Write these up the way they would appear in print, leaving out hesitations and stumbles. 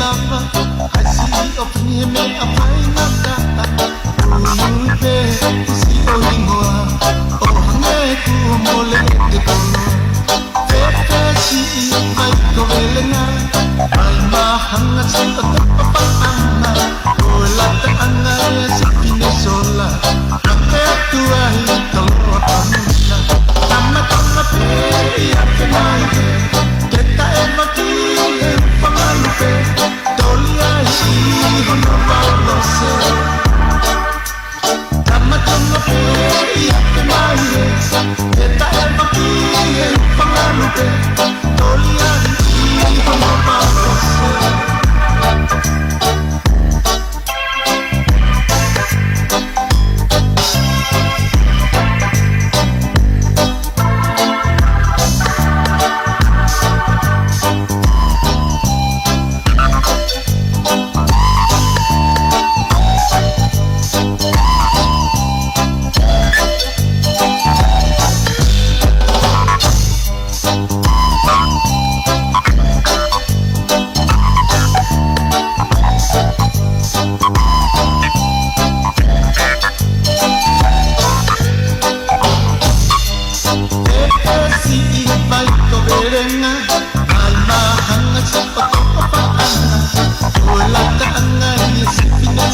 lava Hasi of me a paina Ulupe si oingoa O hange ku mole te kono Pepe si mai ko velenga Mai mahanga si otapapanga Olata anga si pinesola Ake tua hi kaloa kamuna Tama tama pe ia kenai Keta e maki e pangalupe Tolia hi hono valose Tama tama pe ia kenai Keta e maki e pangalupe Tolia hi hono valose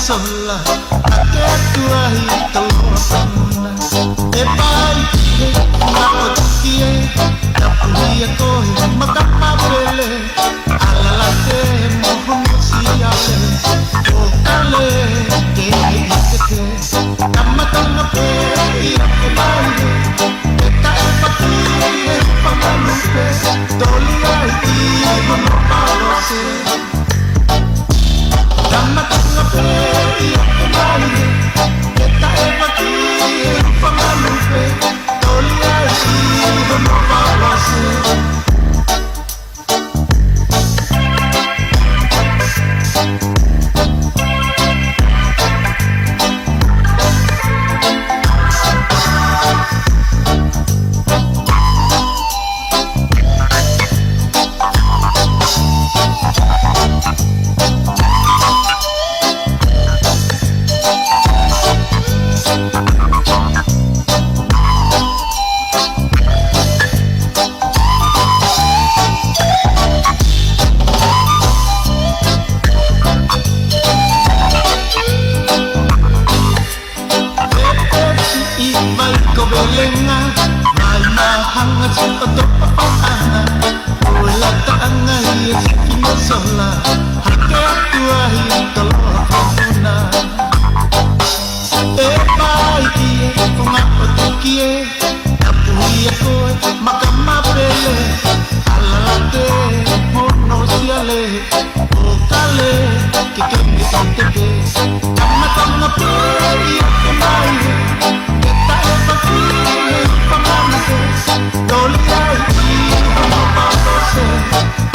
sola ake tua hi taloa pamuna e pai ki na otie tapuia kohi makapa pele ala te mohomo siale o kale ke ikete kamatanga pe ia ke mai e ka e paki e pamalupe tolia i hono parose Damatanga pe ia kenai Keta e maki e pamalupe Tolia i hono valose Don't